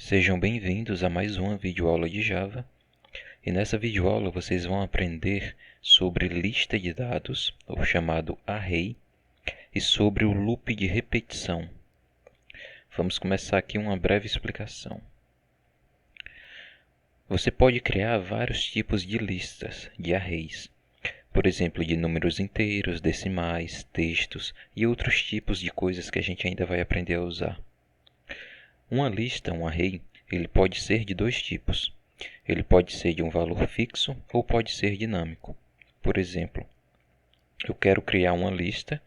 Sejam bem-vindos a mais uma videoaula de Java. E nessa videoaula vocês vão aprender sobre lista de dados, ou chamado array, e sobre o loop de repetição. Vamos começar aqui uma breve explicação. Você pode criar vários tipos de listas, de arrays. Por exemplo, de números inteiros, decimais, textos e outros tipos de coisas que a gente ainda vai aprender a usar. Uma lista, um array, ele pode ser de dois tipos. Ele pode ser de um valor fixo ou pode ser dinâmico. Por exemplo, eu quero criar uma lista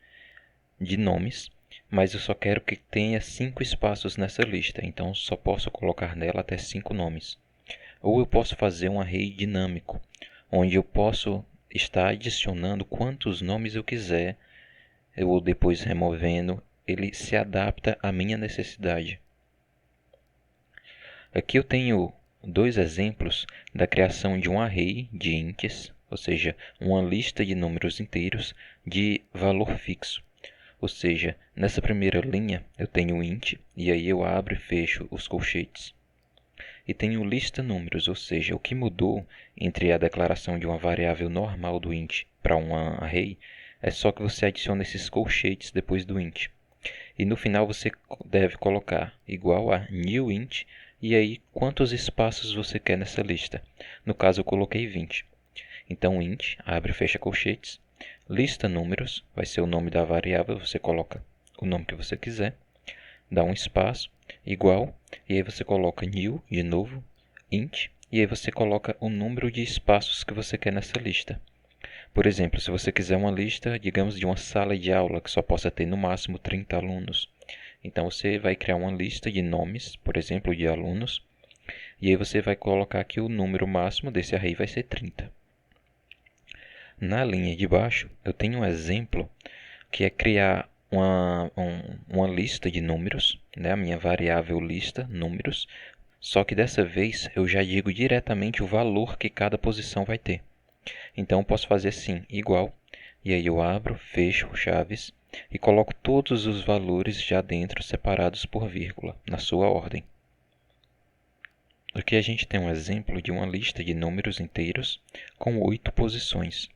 de nomes, mas eu só quero que tenha 5 espaços nessa lista, então só posso colocar nela até 5 nomes. Ou eu posso fazer um array dinâmico, onde eu posso estar adicionando quantos nomes eu quiser, ou depois removendo, ele se adapta à minha necessidade. Aqui eu tenho dois exemplos da criação de um array de ints, ou seja, uma lista de números inteiros de valor fixo. Ou seja, nessa primeira linha eu tenho int, e aí eu abro e fecho os colchetes. E tenho lista números, ou seja, o que mudou entre a declaração de uma variável normal do int para um array é só que você adiciona esses colchetes depois do int. E no final você deve colocar igual a new int, e aí quantos espaços você quer nessa lista. No caso eu coloquei 20. Então int, abre e fecha colchetes, lista números, vai ser o nome da variável, você coloca o nome que você quiser, dá um espaço, igual, e aí você coloca new, de novo, int, e aí você coloca o número de espaços que você quer nessa lista. Por exemplo, se você quiser uma lista, digamos, de uma sala de aula que só possa ter no máximo 30 alunos. Então você vai criar uma lista de nomes, por exemplo, de alunos, e aí você vai colocar que o número máximo desse array vai ser 30. Na linha de baixo, eu tenho um exemplo que é criar uma lista de números, né? A minha variável lista, números, só que dessa vez eu já digo diretamente o valor que cada posição vai ter. Então eu posso fazer assim, igual, e aí eu abro, fecho chaves e coloco todos os valores já dentro separados por vírgula, na sua ordem. Aqui a gente tem um exemplo de uma lista de números inteiros com 8 posições.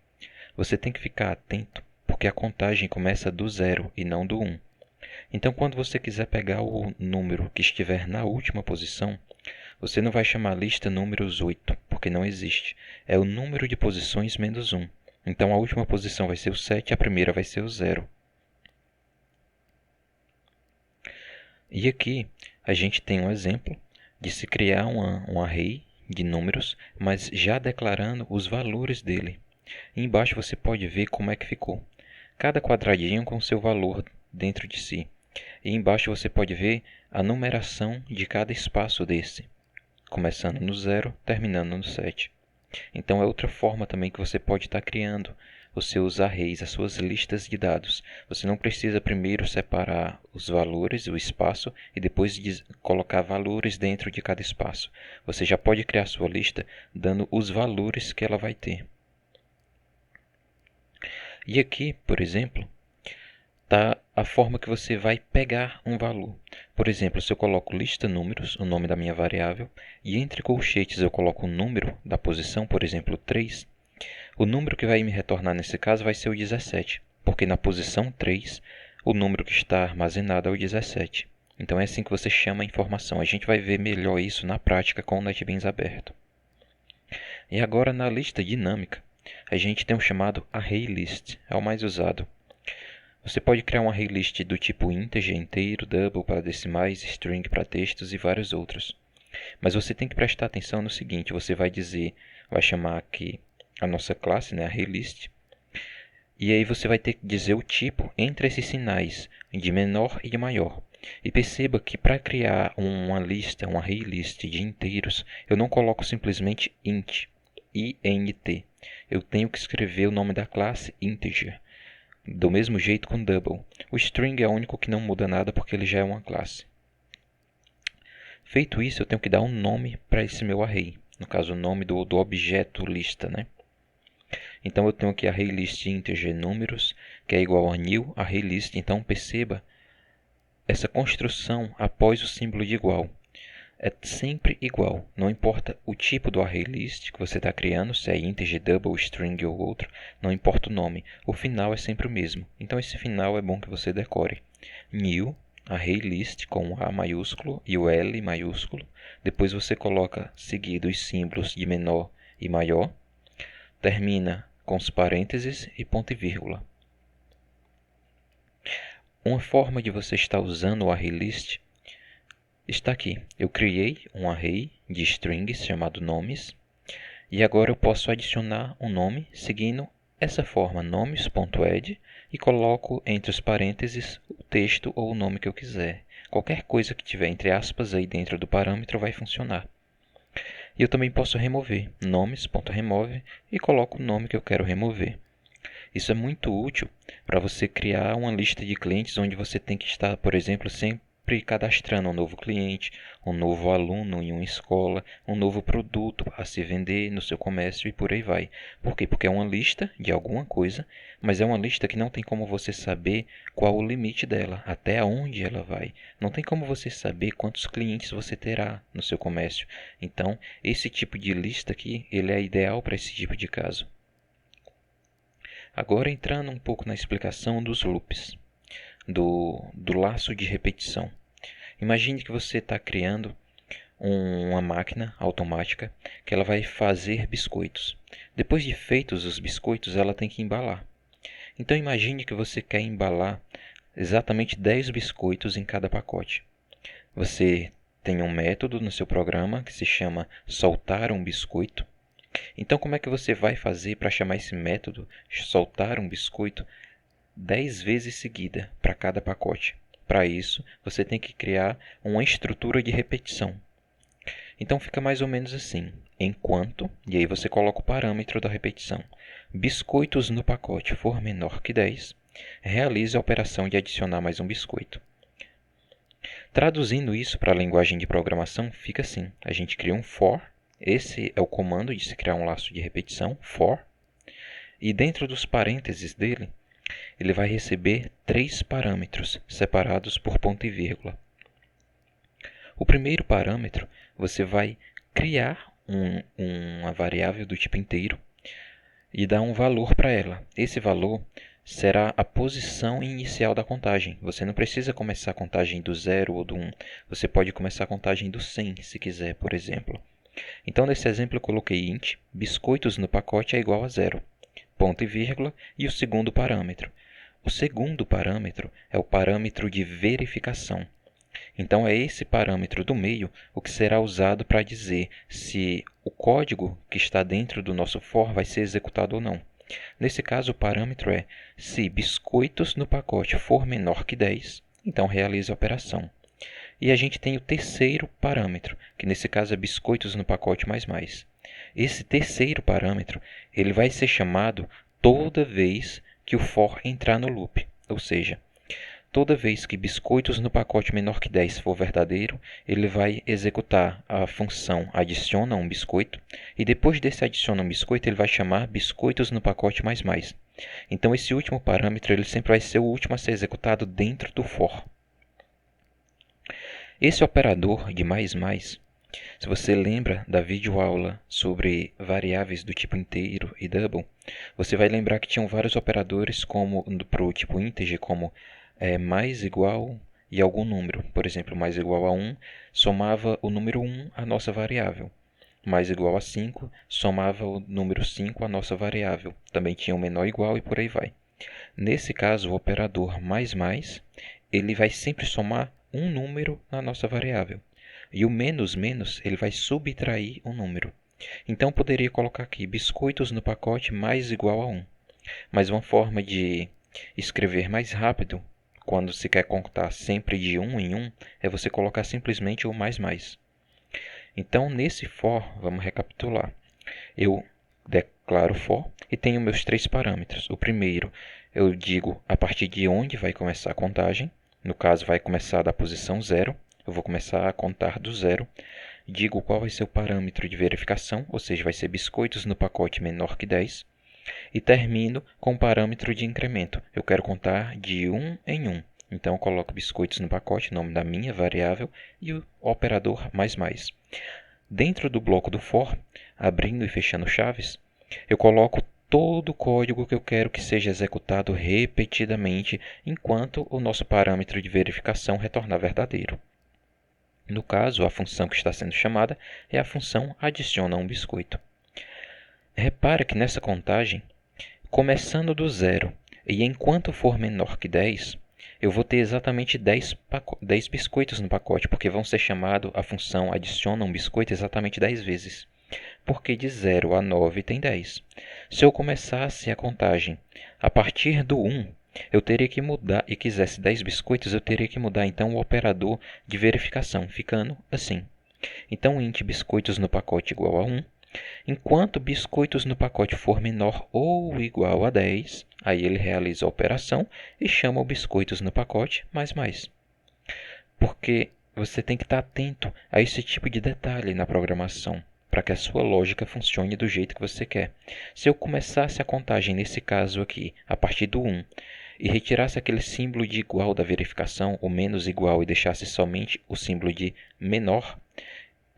Você tem que ficar atento, porque a contagem começa do 0 e não do 1. Então quando você quiser pegar o número que estiver na última posição, você não vai chamar lista números 8, porque não existe. É o número de posições menos 1. Então a última posição vai ser o 7 e a primeira vai ser o 0. E aqui a gente tem um exemplo de se criar um array de números, mas já declarando os valores dele. E embaixo você pode ver como é que ficou. Cada quadradinho com seu valor dentro de si. E embaixo você pode ver a numeração de cada espaço desse, começando no 0, terminando no 7. Então é outra forma também que você pode estar criando os seus arrays, as suas listas de dados. Você não precisa primeiro separar os valores, o espaço, e depois colocar valores dentro de cada espaço. Você já pode criar sua lista dando os valores que ela vai ter. E aqui, por exemplo, está a forma que você vai pegar um valor. Por exemplo, se eu coloco lista números, o nome da minha variável, e entre colchetes eu coloco o número da posição, por exemplo, 3, o número que vai me retornar nesse caso vai ser o 17, porque na posição 3, o número que está armazenado é o 17. Então é assim que você chama a informação. A gente vai ver melhor isso na prática com o NetBeans aberto. E agora na lista dinâmica, a gente tem o chamado ArrayList, é o mais usado. Você pode criar um ArrayList do tipo integer, inteiro, double para decimais, string para textos e vários outros. Mas você tem que prestar atenção no seguinte, você vai chamar aqui a nossa classe, né, ArrayList, e aí você vai ter que dizer o tipo entre esses sinais, de menor e de maior. E perceba que para criar uma lista, um ArrayList de inteiros, eu não coloco simplesmente int, int. Eu tenho que escrever o nome da classe integer. Do mesmo jeito com double. O string é o único que não muda nada porque ele já é uma classe. Feito isso, eu tenho que dar um nome para esse meu array. No caso, o nome do objeto lista, né? Então eu tenho aqui ArrayList integer números, que é igual a new ArrayList. Então perceba essa construção após o símbolo de igual. é sempre igual. Não importa o tipo do array list que você está criando, se é integer, double, string ou outro, não importa o nome. O final é sempre o mesmo. Então esse final é bom que você decore. New array list com o A maiúsculo e o L maiúsculo. Depois você coloca seguido os símbolos de menor e maior. Termina com os parênteses e ponto e vírgula. Uma forma de você estar usando o array list está aqui. Eu criei um array de strings chamado nomes. E agora eu posso adicionar um nome seguindo essa forma, nomes.add, e coloco entre os parênteses o texto ou o nome que eu quiser. Qualquer coisa que tiver entre aspas aí dentro do parâmetro vai funcionar. E eu também posso remover, nomes.remove, e coloco o nome que eu quero remover. Isso é muito útil para você criar uma lista de clientes onde você tem que estar, por exemplo, sempre cadastrando um novo cliente, um novo aluno em uma escola, um novo produto a se vender no seu comércio e por aí vai. Por quê? Porque é uma lista de alguma coisa, mas é uma lista que não tem como você saber qual o limite dela, até onde ela vai. Não tem como você saber quantos clientes você terá no seu comércio. Então, esse tipo de lista aqui, ele é ideal para esse tipo de caso. Agora entrando um pouco na explicação dos loops, do laço de repetição. Imagine que você está criando uma máquina automática que ela vai fazer biscoitos. Depois de feitos os biscoitos, ela tem que embalar. Então imagine que você quer embalar exatamente 10 biscoitos em cada pacote. Você tem um método no seu programa que se chama soltar um biscoito. Então como é que você vai fazer para chamar esse método soltar um biscoito 10 vezes seguida para cada pacote? Para isso, você tem que criar uma estrutura de repetição. Então fica mais ou menos assim. Enquanto, e aí você coloca o parâmetro da repetição, biscoitos no pacote for menor que 10, realize a operação de adicionar mais um biscoito. Traduzindo isso para a linguagem de programação, fica assim. A gente cria um for, esse é o comando de se criar um laço de repetição, for, e dentro dos parênteses dele, ele vai receber 3 parâmetros separados por ponto e vírgula. O primeiro parâmetro, você vai criar uma variável do tipo inteiro e dar um valor para ela. Esse valor será a posição inicial da contagem. Você não precisa começar a contagem do 0 ou do 1. Você pode começar a contagem do 100, se quiser, por exemplo. Então, nesse exemplo, eu coloquei int, biscoitos no pacote é igual a 0, ponto e vírgula, e o segundo parâmetro. O segundo parâmetro é o parâmetro de verificação. Então, é esse parâmetro do meio o que será usado para dizer se o código que está dentro do nosso for vai ser executado ou não. Nesse caso, o parâmetro é se biscoitos no pacote for menor que 10, então realize a operação. E a gente tem o terceiro parâmetro, que nesse caso é biscoitos no pacote mais mais. Esse terceiro parâmetro ele vai ser chamado toda vez que o for entrar no loop, ou seja, toda vez que biscoitos no pacote menor que 10 for verdadeiro, ele vai executar a função adiciona um biscoito, e depois desse adiciona um biscoito, ele vai chamar biscoitos no pacote mais mais. Então esse último parâmetro ele sempre vai ser o último a ser executado dentro do for. Esse operador de mais mais, se você lembra da videoaula sobre variáveis do tipo inteiro e double, você vai lembrar que tinham vários operadores como para o tipo integer, como mais igual e algum número. Por exemplo, mais igual a 1 somava o número 1 à nossa variável. Mais igual a 5 somava o número 5 à nossa variável. Também tinha o menor igual e por aí vai. Nesse caso, o operador mais mais, ele vai sempre somar um número na nossa variável. E o menos menos, ele vai subtrair um número. Então, poderia colocar aqui biscoitos no pacote mais igual a 1. Mas uma forma de escrever mais rápido, quando se quer contar sempre de 1 em 1, é você colocar simplesmente o mais mais. Então, nesse for, vamos recapitular. Eu declaro for e tenho meus 3 parâmetros. O primeiro, eu digo a partir de onde vai começar a contagem. No caso, vai começar da posição 0. Eu vou começar a contar do 0. Digo qual vai ser o parâmetro de verificação, ou seja, vai ser biscoitos no pacote menor que 10. E termino com o parâmetro de incremento. Eu quero contar de 1 em 1. Então eu coloco biscoitos no pacote, nome da minha variável, e o operador mais mais. Dentro do bloco do for, abrindo e fechando chaves, eu coloco todo o código que eu quero que seja executado repetidamente enquanto o nosso parâmetro de verificação retornar verdadeiro. No caso, a função que está sendo chamada é a função adiciona um biscoito. Repara que nessa contagem, começando do zero e enquanto for menor que 10, eu vou ter exatamente 10 biscoitos no pacote, porque vão ser chamados a função adiciona um biscoito exatamente 10 vezes. Porque de 0 a 9 tem 10. Se eu começasse a contagem a partir do 1, eu teria que mudar, e quisesse 10 biscoitos, eu teria que mudar então o operador de verificação, ficando assim. Então, int biscoitos no pacote igual a 1. Enquanto biscoitos no pacote for menor ou igual a 10, aí ele realiza a operação e chama o biscoitos no pacote mais. Porque você tem que estar atento a esse tipo de detalhe na programação, para que a sua lógica funcione do jeito que você quer. Se eu começasse a contagem, nesse caso aqui, a partir do 1, e retirasse aquele símbolo de igual da verificação, ou menos igual, e deixasse somente o símbolo de menor,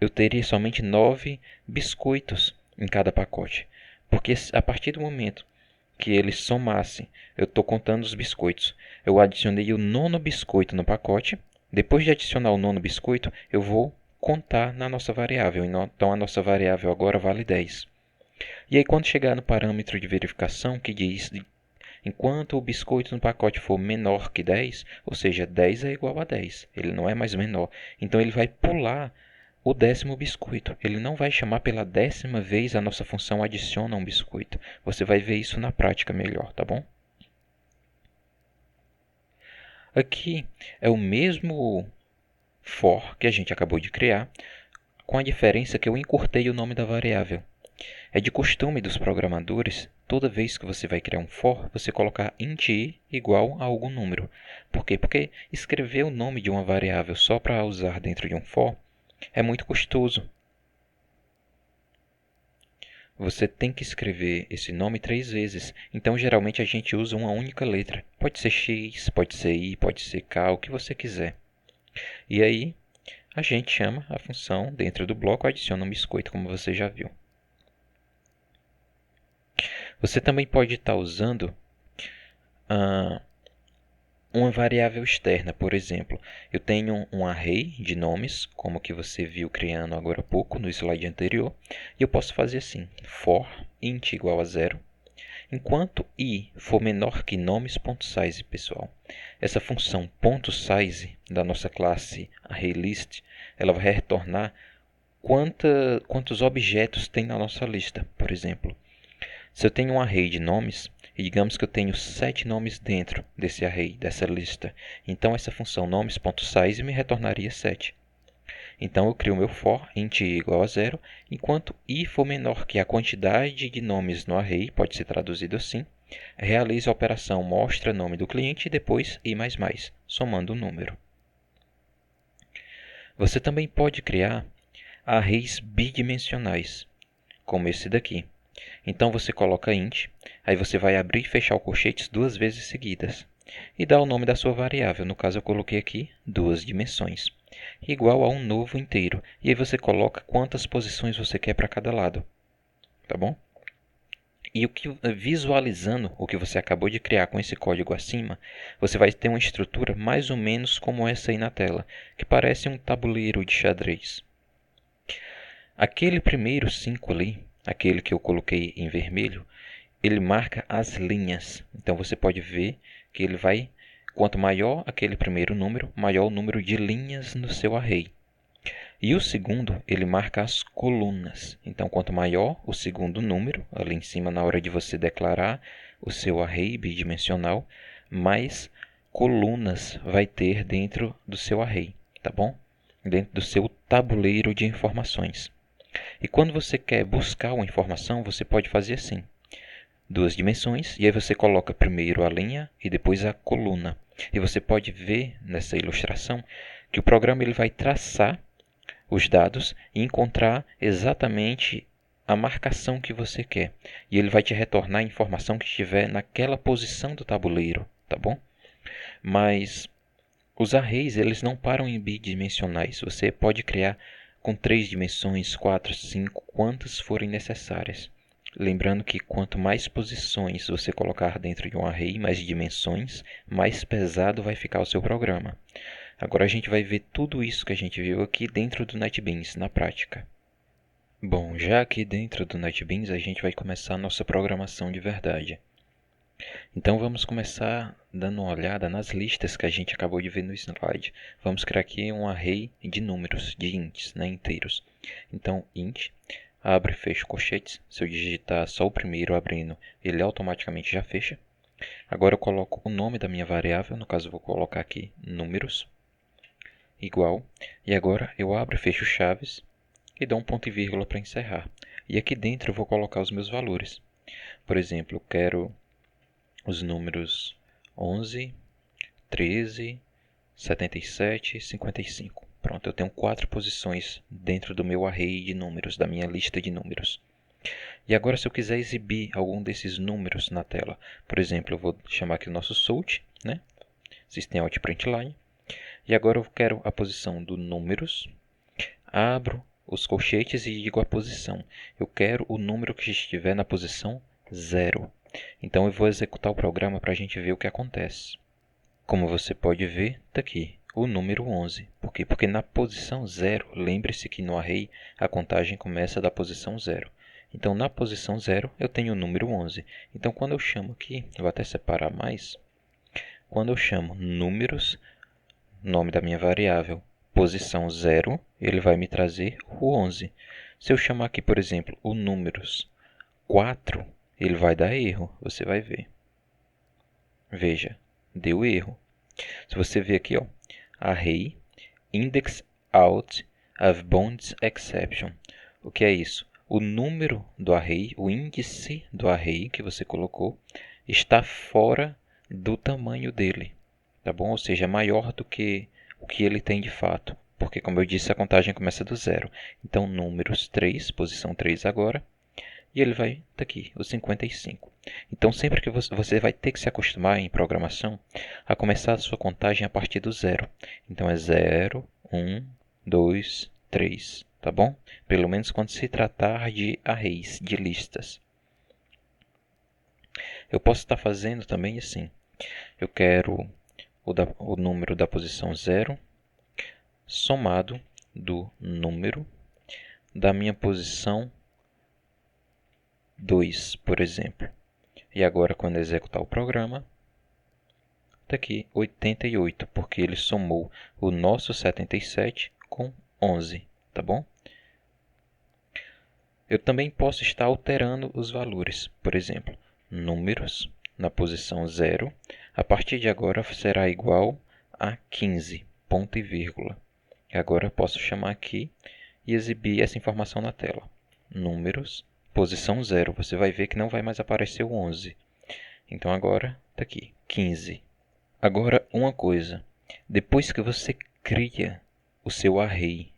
eu teria somente 9 biscoitos em cada pacote. Porque a partir do momento que eles somassem, eu estou contando os biscoitos, eu adicionei o 9º biscoito no pacote. Depois de adicionar o 9º biscoito, eu vou contar na nossa variável. Então a nossa variável agora vale 10. E aí quando chegar no parâmetro de verificação que diz enquanto o biscoito no pacote for menor que 10, ou seja, 10 é igual a 10, ele não é mais menor. Então ele vai pular o 10º biscoito. Ele não vai chamar pela 10ª vez a nossa função adiciona um biscoito. Você vai ver isso na prática melhor, tá bom? Aqui é o mesmo for que a gente acabou de criar, com a diferença que eu encurtei o nome da variável. É de costume dos programadores, toda vez que você vai criar um for, você colocar int i igual a algum número. Por quê? Porque escrever o nome de uma variável só para usar dentro de um for é muito custoso. Você tem que escrever esse nome 3 vezes. Então, geralmente, a gente usa uma única letra. Pode ser X, pode ser I, pode ser K, o que você quiser. E aí, a gente chama a função dentro do bloco adiciona um biscoito, como você já viu. Você também pode estar usando uma variável externa. Por exemplo, eu tenho um array de nomes, como que você viu criando agora há pouco no slide anterior, e eu posso fazer assim, for int igual a 0, enquanto i for menor que nomes.size, pessoal. Essa função .size da nossa classe ArrayList, ela vai retornar quantos objetos tem na nossa lista, por exemplo. Se eu tenho um array de nomes, e digamos que eu tenho 7 nomes dentro desse array, dessa lista, então essa função nomes.size me retornaria 7. Então eu crio meu for int i igual a 0, enquanto i for menor que a quantidade de nomes no array, pode ser traduzido assim, realiza a operação mostra nome do cliente e depois i++, somando o número. Você também pode criar arrays bidimensionais, como esse daqui. Então você coloca int, aí você vai abrir e fechar o colchetes 2 vezes seguidas. E dá o nome da sua variável, no caso eu coloquei aqui 2 dimensões, igual a um novo inteiro. E aí você coloca quantas posições você quer para cada lado, tá bom? E visualizando o que você acabou de criar com esse código acima, você vai ter uma estrutura mais ou menos como essa aí na tela, que parece um tabuleiro de xadrez. Aquele primeiro 5 ali, aquele que eu coloquei em vermelho, ele marca as linhas. Então você pode ver que ele vai, quanto maior aquele primeiro número, maior o número de linhas no seu array. E o segundo, ele marca as colunas. Então quanto maior o segundo número, ali em cima na hora de você declarar o seu array bidimensional, mais colunas vai ter dentro do seu array, tá bom? Dentro do seu tabuleiro de informações. E quando você quer buscar uma informação, você pode fazer assim. 2 dimensões, e aí você coloca primeiro a linha e depois a coluna. E você pode ver nessa ilustração que o programa ele vai traçar os dados e encontrar exatamente a marcação que você quer. E ele vai te retornar a informação que estiver naquela posição do tabuleiro, tá bom? Mas Os arrays, eles não param em bidimensionais. Você pode criar com 3 dimensões, 4, 5, quantas forem necessárias. Lembrando que quanto mais posições você colocar dentro de um array, mais dimensões, mais pesado vai ficar o seu programa. Agora a gente vai ver tudo isso que a gente viu aqui dentro do NetBeans, na prática. Bom, já aqui dentro do NetBeans a gente vai começar a nossa programação de verdade. Então vamos começar dando uma olhada nas listas que a gente acabou de ver no slide. Vamos criar aqui um array de números, de ints, inteiros. Então int, abre e fecha colchetes. Se eu digitar só o primeiro abrindo, ele automaticamente já fecha. Agora eu coloco o nome da minha variável, no caso eu vou colocar aqui números, igual. E agora eu abro e fecho chaves e dou um ponto e vírgula para encerrar. E aqui dentro eu vou colocar os meus valores. Por exemplo, eu quero os números 11, 13, 77 e 55. Pronto, eu tenho 4 posições dentro do meu array de números, da minha lista de números. E agora, se eu quiser exibir algum desses números na tela, por exemplo, eu vou chamar aqui o nosso sort, System.out.println, e agora eu quero a posição do números, abro os colchetes e digo a posição. Eu quero o número que estiver na posição 0. Então eu vou executar o programa para a gente ver o que acontece. Como você pode ver, está aqui o número 11. Por quê? Porque na posição 0, lembre-se que no array a contagem começa da posição 0. Então na posição 0 eu tenho o número 11. Então quando eu chamo aqui, eu vou até separar mais. Quando eu chamo números, nome da minha variável, posição 0, ele vai me trazer o 11. Se eu chamar aqui, por exemplo, o números 4, ele vai dar erro, você vai ver. Veja, deu erro. Se você ver aqui, ó, array index out of bounds exception. O que é isso? O número do array, o índice do array que você colocou, está fora do tamanho dele, tá bom? Ou seja, maior do que o que ele tem de fato. Porque, como eu disse, a contagem começa do 0. Então, números 3, posição 3 agora. E ele vai estar aqui, o 55. Então, sempre que você vai ter que se acostumar em programação a começar a sua contagem a partir do 0. Então, é 0, 1, 2, 3, tá bom? Pelo menos quando se tratar de arrays, de listas. Eu posso estar fazendo também assim. Eu quero o número da posição 0 somado do número da minha posição 2, por exemplo. E agora, quando executar o programa, está aqui 88, porque ele somou o nosso 77 com 11, tá bom? Eu também posso estar alterando os valores. Por exemplo, números na posição 0, a partir de agora será igual a 15, ponto e vírgula. E agora eu posso chamar aqui e exibir essa informação na tela. Números, posição 0. Você vai ver que não vai mais aparecer o 11. Então agora está aqui, 15. Agora uma coisa, depois que você cria o seu array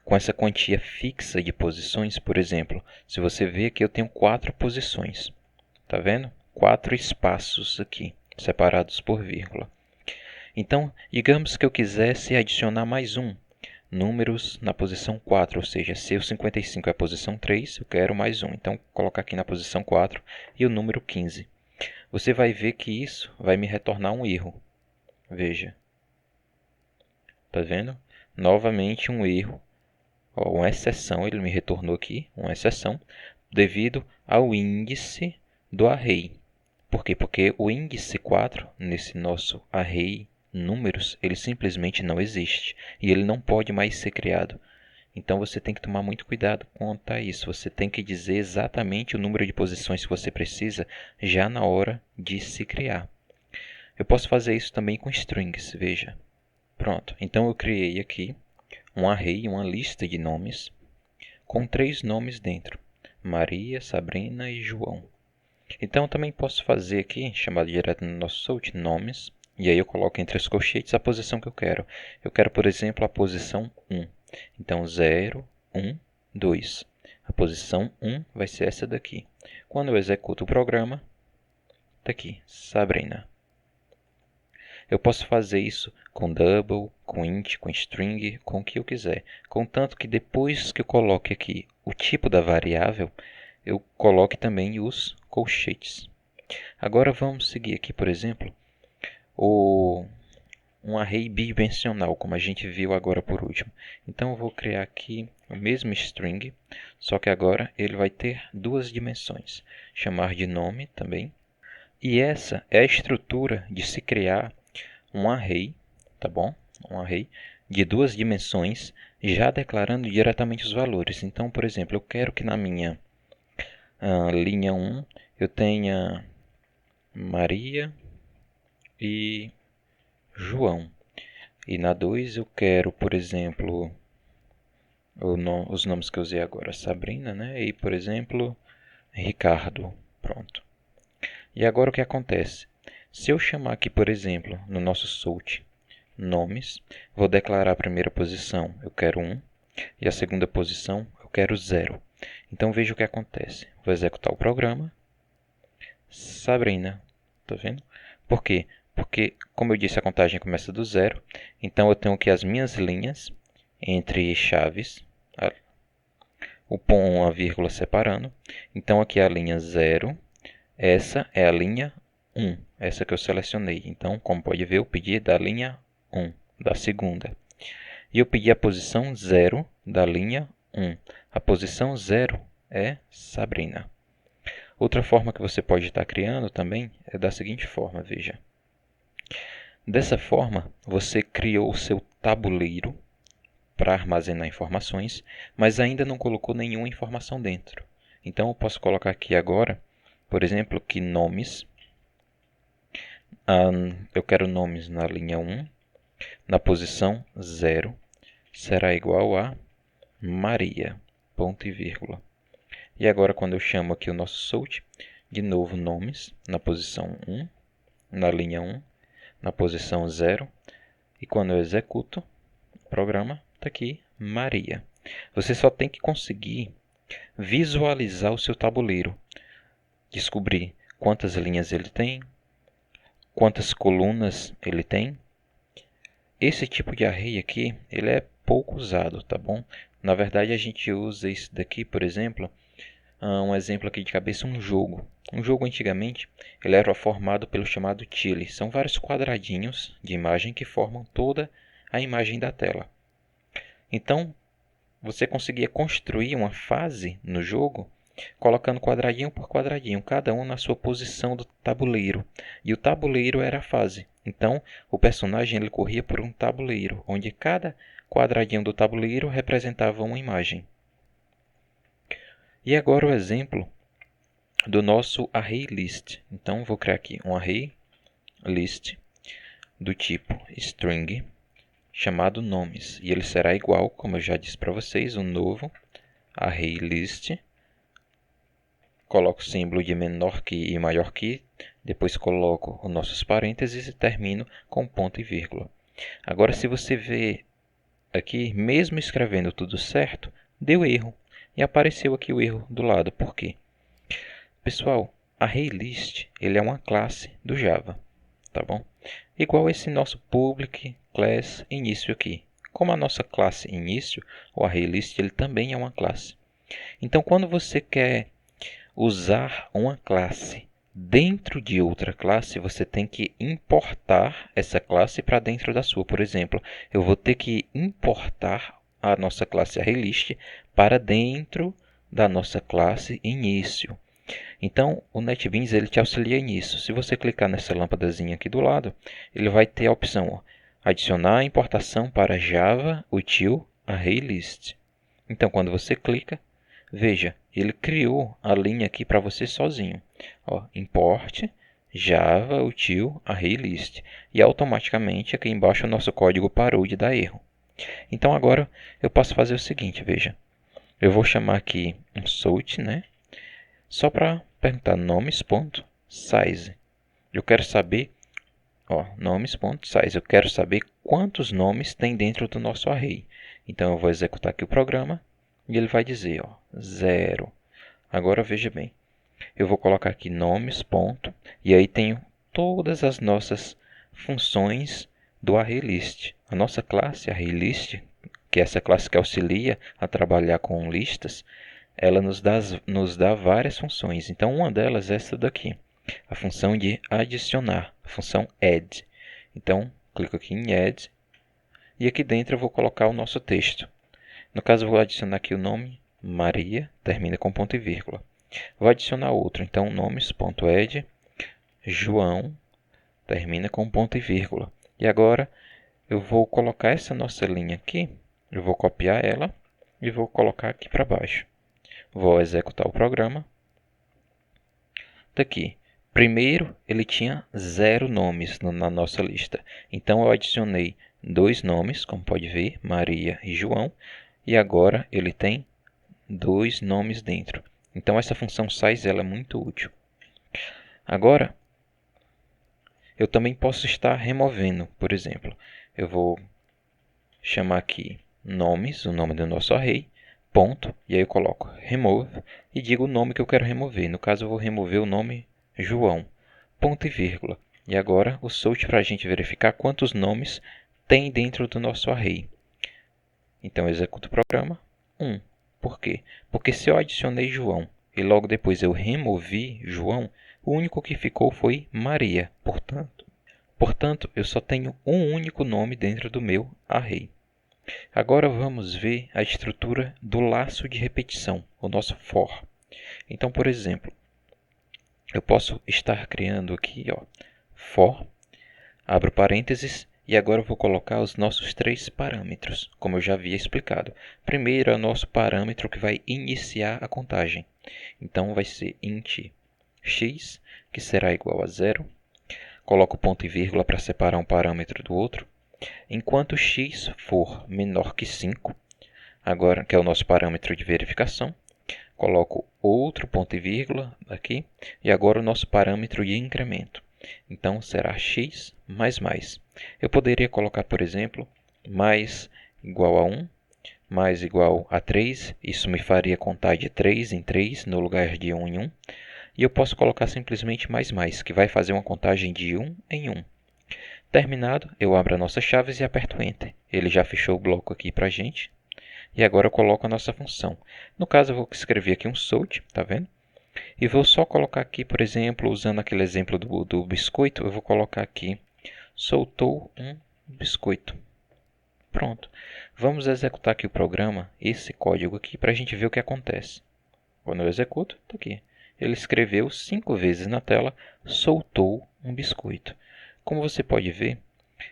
com essa quantia fixa de posições, por exemplo, se você ver que eu tenho 4 posições, tá vendo? 4 espaços aqui, separados por vírgula. Então, digamos que eu quisesse adicionar mais um, números na posição 4, ou seja, se o 55 é a posição 3, eu quero mais um. Então, vou colocar aqui na posição 4 e o número 15. Você vai ver que isso vai me retornar um erro. Veja. Tá vendo? Novamente um erro. Ó, uma exceção, ele me retornou aqui, uma exceção, devido ao índice do array. Por quê? Porque o índice 4, nesse nosso array números, ele simplesmente não existe. E ele não pode mais ser criado. Então você tem que tomar muito cuidado quanto a isso. Você tem que dizer exatamente o número de posições que você precisa já na hora de se criar. Eu posso fazer isso também com strings, veja. Pronto, então eu criei aqui um array, uma lista de nomes, com 3 nomes dentro. Maria, Sabrina e João. Então eu também posso fazer aqui, chamado direto no nosso sort, nomes, e aí eu coloco entre as colchetes a posição que eu quero. Eu quero, por exemplo, a posição 1. Então 0, 1, 2. A posição 1 vai ser essa daqui. Quando eu executo o programa, está aqui, Sabrina. Eu posso fazer isso com double, com int, com string, com o que eu quiser. Contanto que depois que eu coloque aqui o tipo da variável, eu coloque também os colchetes. Agora vamos seguir aqui, por exemplo, um array bidimensional, como a gente viu agora por último. Então eu vou criar aqui o mesmo string, só que agora ele vai ter duas dimensões. Chamar de nome também. E essa é a estrutura de se criar um array, tá bom? Um array de duas dimensões, já declarando diretamente os valores. Então, por exemplo, eu quero que na minha linha 1 eu tenha Maria e João. E na 2 eu quero, por exemplo, os nomes que eu usei agora, Sabrina, né? E, por exemplo, Ricardo. Pronto. E agora o que acontece? Se eu chamar aqui, por exemplo, no nosso sort, nomes, vou declarar a primeira posição, eu quero 1, e a segunda posição, eu quero 0. Então veja o que acontece. Vou executar o programa. Sabrina. Tá vendo? Por quê? Porque, como eu disse, a contagem começa do 0. Então eu tenho aqui as minhas linhas entre chaves, o ponto, a vírgula separando. Então aqui é a linha 0. Essa é a linha 1, essa que eu selecionei. Então, como pode ver, eu pedi da linha 1, da segunda. E eu pedi a posição 0 da linha 1. A posição 0 é Sabrina. Outra forma que você pode estar criando também é da seguinte forma, veja. Dessa forma, você criou o seu tabuleiro para armazenar informações, mas ainda não colocou nenhuma informação dentro. Então, eu posso colocar aqui agora, por exemplo, que nomes. Eu quero nomes na linha 1, na posição 0, será igual a Maria, ponto e vírgula. E agora, quando eu chamo aqui o nosso sort, de novo nomes na posição 1, na linha 1, na posição 0, e quando eu executo o programa, está aqui Maria. Você só tem que conseguir visualizar o seu tabuleiro, descobrir quantas linhas ele tem, quantas colunas ele tem. Esse tipo de array aqui, ele é pouco usado, tá bom? Na verdade, a gente usa isso daqui, por exemplo, um exemplo aqui de cabeça, um jogo. Um jogo antigamente, ele era formado pelo chamado tile. São vários quadradinhos de imagem que formam toda a imagem da tela. Então, você conseguia construir uma fase no jogo colocando quadradinho por quadradinho, cada um na sua posição do tabuleiro. E o tabuleiro era a fase. Então, o personagem ele corria por um tabuleiro, onde cada quadradinho do tabuleiro representava uma imagem. E agora o exemplo do nosso array list. Então, vou criar aqui um array list do tipo string, chamado nomes. E ele será igual, como eu já disse para vocês, um novo array list. Coloco o símbolo de menor que e maior que, depois coloco os nossos parênteses e termino com ponto e vírgula. Agora, se você vê aqui, mesmo escrevendo tudo certo, deu erro. E apareceu aqui o erro do lado. Por quê? Pessoal, ArrayList ele é uma classe do Java, tá bom? Igual esse nosso public class início aqui. Como a nossa classe início, o ArrayList ele também é uma classe. Então, quando você quer usar uma classe dentro de outra classe, você tem que importar essa classe para dentro da sua. Por exemplo, eu vou ter que importar a nossa classe ArrayList para dentro da nossa classe início. Então, o NetBeans ele te auxilia nisso. Se você clicar nessa lâmpadazinha aqui do lado, ele vai ter a opção adicionar a importação para Java util ArrayList. Então, quando você clica, veja, ele criou a linha aqui para você sozinho. Import Java util ArrayList. E automaticamente aqui embaixo o nosso código parou de dar erro. Então agora eu posso fazer o seguinte, veja. Eu vou chamar aqui um sort, né? Só para perguntar nomes.size. Eu quero saber, nomes.size. Eu quero saber quantos nomes tem dentro do nosso array. Então eu vou executar aqui o programa e ele vai dizer, 0. Agora veja bem. Eu vou colocar aqui nomes, e aí tenho todas as nossas funções do ArrayList. A nossa classe ArrayList, que é essa classe que auxilia a trabalhar com listas, ela nos dá várias funções. Então, uma delas é essa daqui, a função de adicionar, a função add. Então, clico aqui em add, e aqui dentro eu vou colocar o nosso texto. No caso, eu vou adicionar aqui o nome, Maria, termina com ponto e vírgula. Vou adicionar outro, então, nomes.add, João, termina com ponto e vírgula. E agora, eu vou colocar essa nossa linha aqui, eu vou copiar ela e vou colocar aqui para baixo. Vou executar o programa. Daqui. Primeiro, ele tinha 0 nomes na nossa lista. Então, eu adicionei 2 nomes, como pode ver, Maria e João. E agora, ele tem 2 nomes dentro. Então, essa função size ela é muito útil. Agora, eu também posso estar removendo. Por exemplo, eu vou chamar aqui nomes, o nome do nosso array, ponto, e aí eu coloco remove e digo o nome que eu quero remover. No caso, eu vou remover o nome João, ponto e vírgula. E agora o sort para a gente verificar quantos nomes tem dentro do nosso array. Então eu executo o programa 1. Por quê? Porque se eu adicionei João e logo depois eu removi João, o único que ficou foi Maria. Portanto, eu só tenho um único nome dentro do meu array. Agora vamos ver a estrutura do laço de repetição, o nosso for. Então, por exemplo, eu posso estar criando aqui, for, abro parênteses, e agora eu vou colocar os nossos 3 parâmetros, como eu já havia explicado. Primeiro é o nosso parâmetro que vai iniciar a contagem. Então, vai ser int x, que será igual a 0. Coloco ponto e vírgula para separar um parâmetro do outro. Enquanto x for menor que 5, agora que é o nosso parâmetro de verificação, coloco outro ponto e vírgula aqui, e agora o nosso parâmetro de incremento. Então, será x mais mais. Eu poderia colocar, por exemplo, mais igual a 1, mais igual a 3. Isso me faria contar de 3 em 3, no lugar de 1 em 1. E eu posso colocar simplesmente mais, que vai fazer uma contagem de 1 em 1. Terminado, eu abro as nossas chaves e aperto Enter. Ele já fechou o bloco aqui para a gente. E agora eu coloco a nossa função. No caso, eu vou escrever aqui um sort, tá vendo? E vou só colocar aqui, por exemplo, usando aquele exemplo do biscoito, eu vou colocar aqui, soltou um biscoito. Pronto. Vamos executar aqui o programa, esse código aqui, para a gente ver o que acontece. Quando eu executo, está aqui. Ele escreveu 5 vezes na tela, soltou um biscoito. Como você pode ver,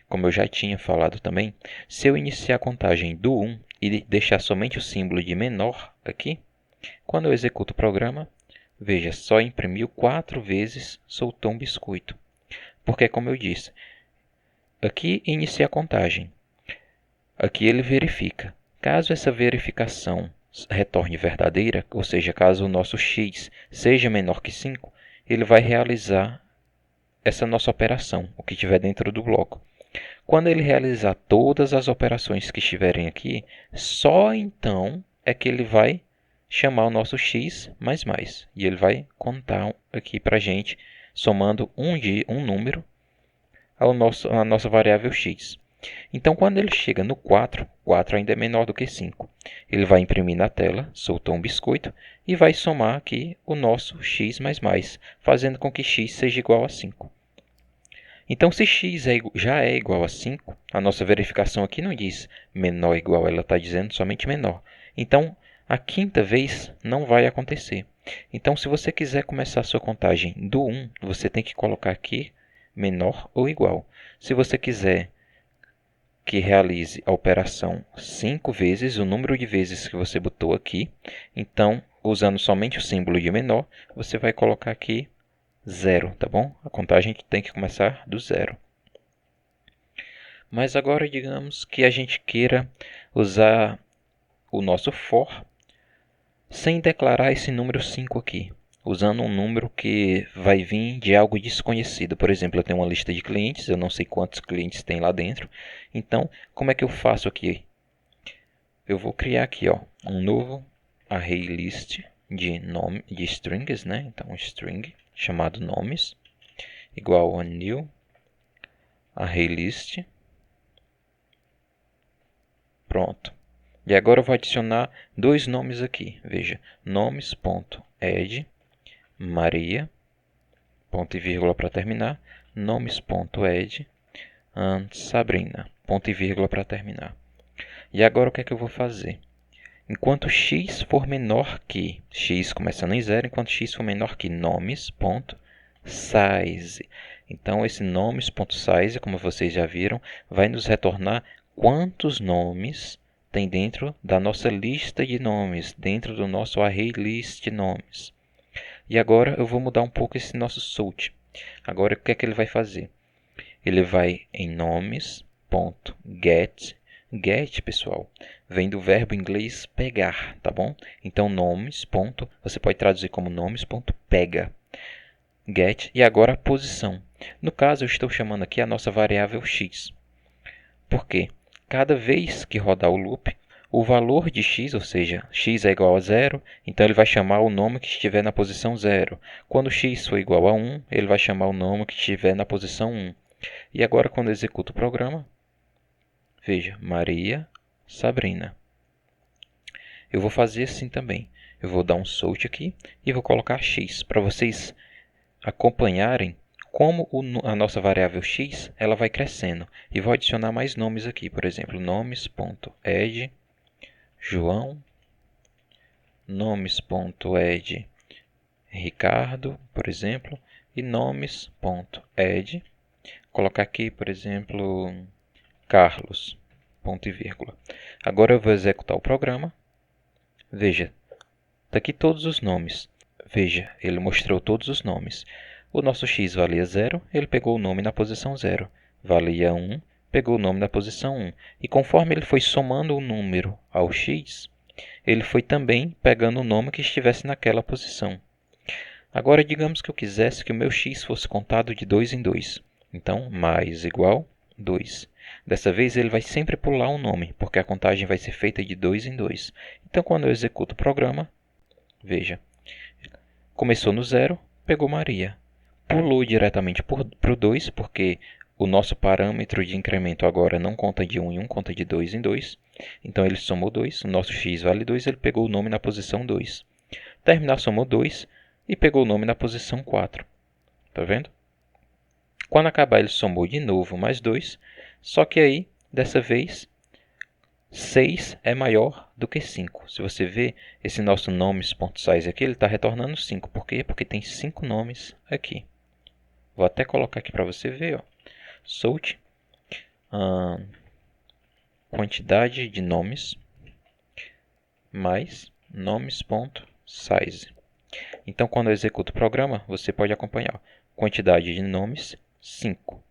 como eu já tinha falado também, se eu iniciar a contagem do 1 e deixar somente o símbolo de menor aqui, quando eu executo o programa, veja, só imprimiu 4 vezes, soltou um biscoito. Porque, como eu disse, aqui inicia a contagem. Aqui ele verifica. Caso essa verificação retorne verdadeira, ou seja, caso o nosso x seja menor que 5, ele vai realizar essa nossa operação, o que estiver dentro do bloco. Quando ele realizar todas as operações que estiverem aqui, só então é que ele vai chamar o nosso x mais mais. E ele vai contar aqui para a gente, somando um número à nossa variável x. Então, quando ele chega no 4, 4 ainda é menor do que 5. Ele vai imprimir na tela, soltou um biscoito, e vai somar aqui o nosso x mais mais, fazendo com que x seja igual a 5. Então, se x já é igual a 5, a nossa verificação aqui não diz menor ou igual, ela está dizendo somente menor. Então, a quinta vez não vai acontecer. Então, se você quiser começar a sua contagem do 1, você tem que colocar aqui menor ou igual. Se você quiser que realize a operação 5 vezes o número de vezes que você botou aqui, então, usando somente o símbolo de menor, você vai colocar aqui 0, tá bom? A contagem tem que começar do 0. Mas agora, digamos que a gente queira usar o nosso for sem declarar esse número 5 aqui, usando um número que vai vir de algo desconhecido. Por exemplo, eu tenho uma lista de clientes, eu não sei quantos clientes tem lá dentro. Então, como é que eu faço aqui? Eu vou criar aqui um novo array list de strings, né? Então, um string chamado nomes, igual a new ArrayList. Pronto. E agora eu vou adicionar dois nomes aqui. Veja, nomes.add Maria, ponto e vírgula para terminar, nomes.add Sabrina, ponto e vírgula para terminar. E agora o que é que eu vou fazer? Enquanto x for menor que, x começando em 0, enquanto x for menor que nomes.size. Então, esse nomes.size, como vocês já viram, vai nos retornar quantos nomes tem dentro da nossa lista de nomes, dentro do nosso ArrayList nomes. E agora eu vou mudar um pouco esse nosso sort. Agora, o que é que ele vai fazer? Ele vai em nomes.get. Get, pessoal, vem do verbo inglês pegar, tá bom? Então, nomes. Você pode traduzir como nomes.pega. Get, e agora a posição. No caso, eu estou chamando aqui a nossa variável x. Por quê? Cada vez que rodar o loop, o valor de x, ou seja, x é igual a 0, então ele vai chamar o nome que estiver na posição 0. Quando x for igual a 1, ele vai chamar o nome que estiver na posição 1. E agora, quando eu executo o programa, veja, Maria, Sabrina. Eu vou fazer assim também. Eu vou dar um sort aqui e vou colocar x, para vocês acompanharem como a nossa variável x ela vai crescendo. E vou adicionar mais nomes aqui, por exemplo, nomes.add João, nomes.add Ricardo, por exemplo, e nomes.add, colocar aqui, por exemplo, Carlos, ponto e vírgula. Agora eu vou executar o programa. Veja, está aqui todos os nomes. Veja, ele mostrou todos os nomes. O nosso x valia 0, ele pegou o nome na posição 0. Valia 1, pegou o nome na posição 1. E conforme ele foi somando o número ao x, ele foi também pegando o nome que estivesse naquela posição. Agora, digamos que eu quisesse que o meu x fosse contado de 2 em 2. Então, mais igual 2. Dessa vez, ele vai sempre pular um nome, porque a contagem vai ser feita de 2 em 2. Então, quando eu executo o programa, veja, começou no 0, pegou Maria. Pulou diretamente para o 2, porque o nosso parâmetro de incremento agora não conta de 1 em 1, conta de 2 em 2. Então, ele somou 2, o nosso x vale 2, ele pegou o nome na posição 2. Terminar, somou 2 e pegou o nome na posição 4. Tá vendo? Quando acabar, ele somou de novo mais 2, só que aí, dessa vez, 6 é maior do que 5. Se você ver, esse nosso nomes.size aqui, ele está retornando 5. Por quê? Porque tem 5 nomes aqui. Vou até colocar aqui para você ver. Ó. Sort, quantidade de nomes, mais nomes.size. Então, quando eu executo o programa, você pode acompanhar. Quantidade de nomes, 5.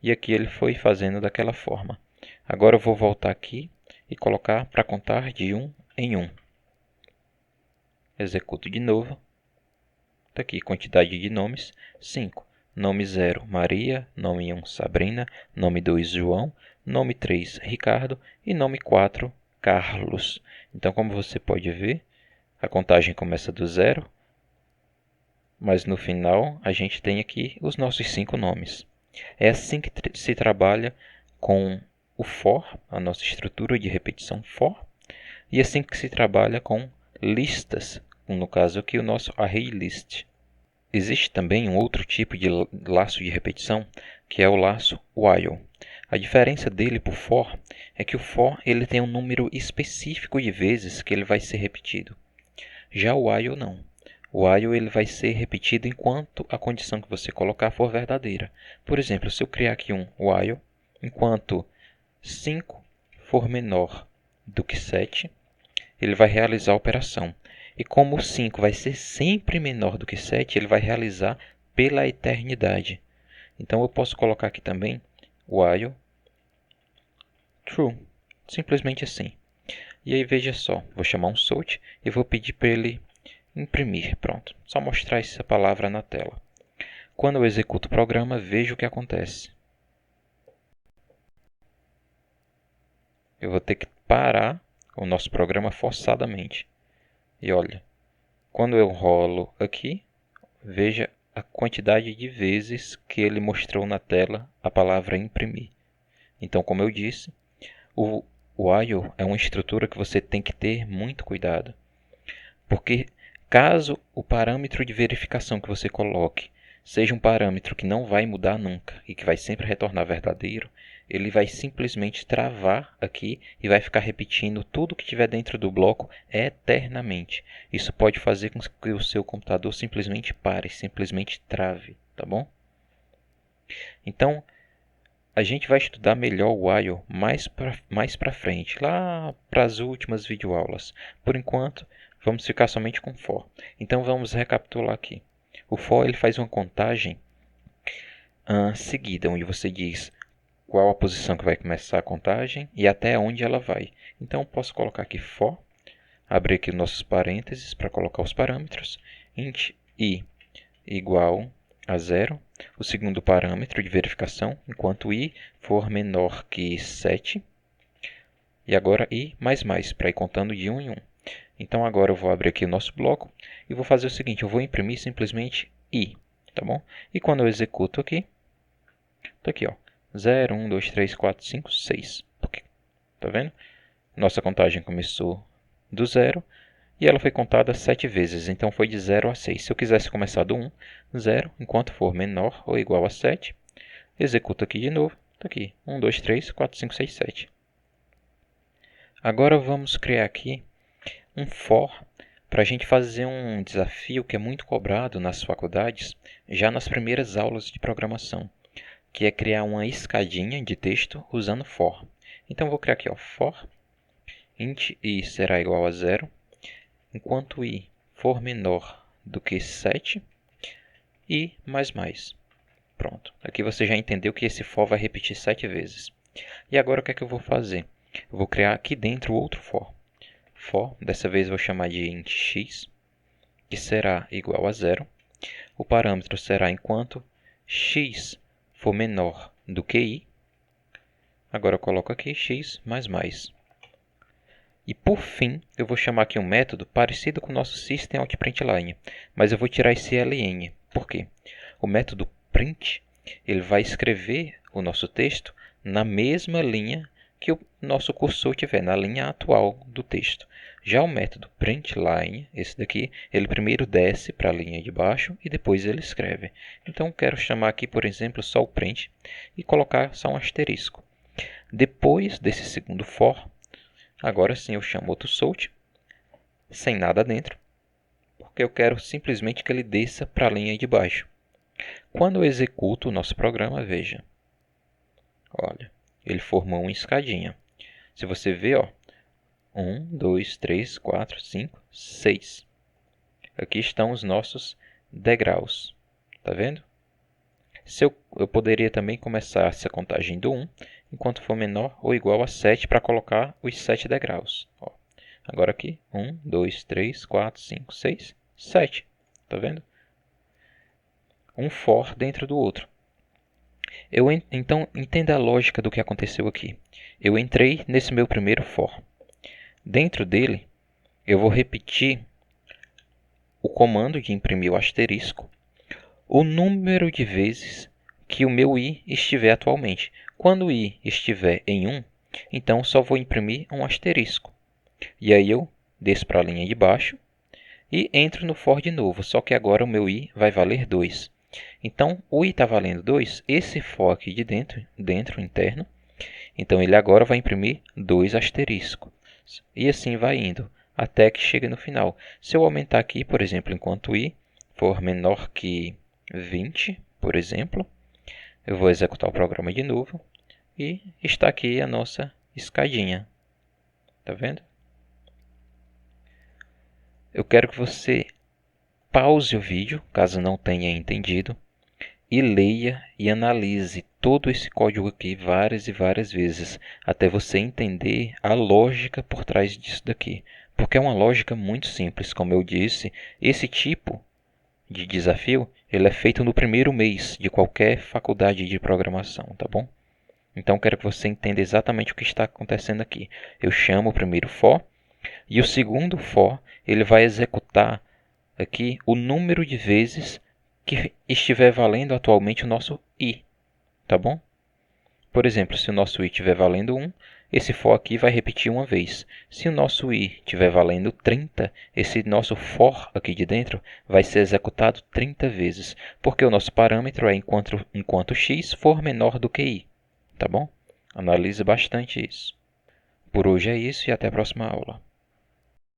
E aqui ele foi fazendo daquela forma. Agora eu vou voltar aqui e colocar para contar de 1 em 1. Executo de novo. Está aqui, quantidade de nomes, 5. Nome 0, Maria. Nome 1, Sabrina. Nome 2, João. Nome 3, Ricardo. E nome 4, Carlos. Então, como você pode ver, a contagem começa do 0. Mas no final, a gente tem aqui os nossos 5 nomes. É assim que se trabalha com o for, a nossa estrutura de repetição for. E assim que se trabalha com listas, no caso aqui o nosso ArrayList. Existe também um outro tipo de laço de repetição, que é o laço while. A diferença dele para o for é que o for ele tem um número específico de vezes que ele vai ser repetido. Já o while não. O while ele vai ser repetido enquanto a condição que você colocar for verdadeira. Por exemplo, se eu criar aqui um while, enquanto 5 for menor do que 7, ele vai realizar a operação. E como o 5 vai ser sempre menor do que 7, ele vai realizar pela eternidade. Então eu posso colocar aqui também while true. Simplesmente assim. E aí veja só, vou chamar um sort e vou pedir para ele imprimir. Pronto, só mostrar essa palavra na tela. Quando eu executo o programa, veja o que acontece. Eu vou ter que parar o nosso programa forçadamente. E olha, quando eu rolo aqui, veja a quantidade de vezes que ele mostrou na tela a palavra imprimir. Então, como eu disse, o while é uma estrutura que você tem que ter muito cuidado. Porque caso o parâmetro de verificação que você coloque seja um parâmetro que não vai mudar nunca e que vai sempre retornar verdadeiro, ele vai simplesmente travar aqui e vai ficar repetindo tudo que tiver dentro do bloco eternamente. Isso pode fazer com que o seu computador simplesmente pare, simplesmente trave, tá bom? Então, a gente vai estudar melhor o while mais para frente, lá para as últimas videoaulas. Por enquanto, vamos ficar somente com for. Então, vamos recapitular aqui. O for ele faz uma contagem seguida, onde você diz qual a posição que vai começar a contagem e até onde ela vai. Então, eu posso colocar aqui for, abrir aqui nossos parênteses para colocar os parâmetros, int i igual a 0, o segundo parâmetro de verificação, enquanto i for menor que 7, e agora i mais, para ir contando de 1 em 1. Então agora eu vou abrir aqui o nosso bloco e vou fazer o seguinte, eu vou imprimir simplesmente i, tá bom? E quando eu executo aqui, tá aqui, ó, 0, 1, 2, 3, 4, 5, 6, tá vendo? Nossa contagem começou do 0, e ela foi contada 7 vezes, então foi de 0 a 6. Se eu quisesse começar do 1, 0, enquanto for menor ou igual a 7, executo aqui de novo, está aqui, 1, 2, 3, 4, 5, 6, 7. Agora vamos criar aqui um for para a gente fazer um desafio que é muito cobrado nas faculdades, já nas primeiras aulas de programação, que é criar uma escadinha de texto usando for. Então vou criar aqui, ó, for, int i será igual a 0, enquanto i for menor do que 7, e mais. Pronto. Aqui você já entendeu que esse for vai repetir 7 vezes. E agora o que é que eu vou fazer? Eu vou criar aqui dentro outro for. For, dessa vez eu vou chamar de int x, que será igual a 0. O parâmetro será enquanto x for menor do que i. Agora eu coloco aqui x mais. E por fim, eu vou chamar aqui um método parecido com o nosso system.out.println, mas eu vou tirar esse ln. Por quê? O método print ele vai escrever o nosso texto na mesma linha que o nosso cursor tiver, na linha atual do texto. Já o método println, esse daqui, ele primeiro desce para a linha de baixo e depois ele escreve. Então, quero chamar aqui, por exemplo, só o print e colocar só um asterisco. Depois desse segundo for, agora sim eu chamo outro sort, sem nada dentro, porque eu quero simplesmente que ele desça para a linha de baixo. Quando eu executo o nosso programa, veja, olha, ele formou uma escadinha. Se você ver, ó, 1, 2, 3, 4, 5, 6. Aqui estão os nossos degraus, tá vendo? Eu poderia também começar essa contagem do 1, enquanto for menor ou igual a 7, para colocar os 7 degraus. Ó, agora aqui, 1, 2, 3, 4, 5, 6, 7. Tá vendo? Um for dentro do outro. Então, entenda a lógica do que aconteceu aqui. Eu entrei nesse meu primeiro for. Dentro dele, eu vou repetir o comando de imprimir o asterisco, o número de vezes que o meu i estiver atualmente. Quando o i estiver em 1, então só vou imprimir um asterisco. E aí eu desço para a linha de baixo e entro no for de novo, só que agora o meu i vai valer 2. Então, o i está valendo 2, esse for aqui de dentro interno, então ele agora vai imprimir 2 asteriscos. E assim vai indo, até que chegue no final. Se eu aumentar aqui, por exemplo, enquanto i for menor que 20, por exemplo, eu vou executar o programa de novo e está aqui a nossa escadinha. Tá vendo? Eu quero que você pause o vídeo, caso não tenha entendido, e leia e analise todo esse código aqui várias e várias vezes, até você entender a lógica por trás disso daqui. Porque é uma lógica muito simples, como eu disse, esse tipo de desafio ele é feito no primeiro mês de qualquer faculdade de programação, tá bom? Então quero que você entenda exatamente o que está acontecendo aqui. Eu chamo o primeiro for e o segundo for ele vai executar aqui o número de vezes que estiver valendo atualmente o nosso i, tá bom? Por exemplo, se o nosso i estiver valendo 1, esse for aqui vai repetir uma vez. Se o nosso i estiver valendo 30, esse nosso for aqui de dentro vai ser executado 30 vezes, porque o nosso parâmetro é enquanto x for menor do que i. Tá bom? Analise bastante isso. Por hoje é isso e até a próxima aula.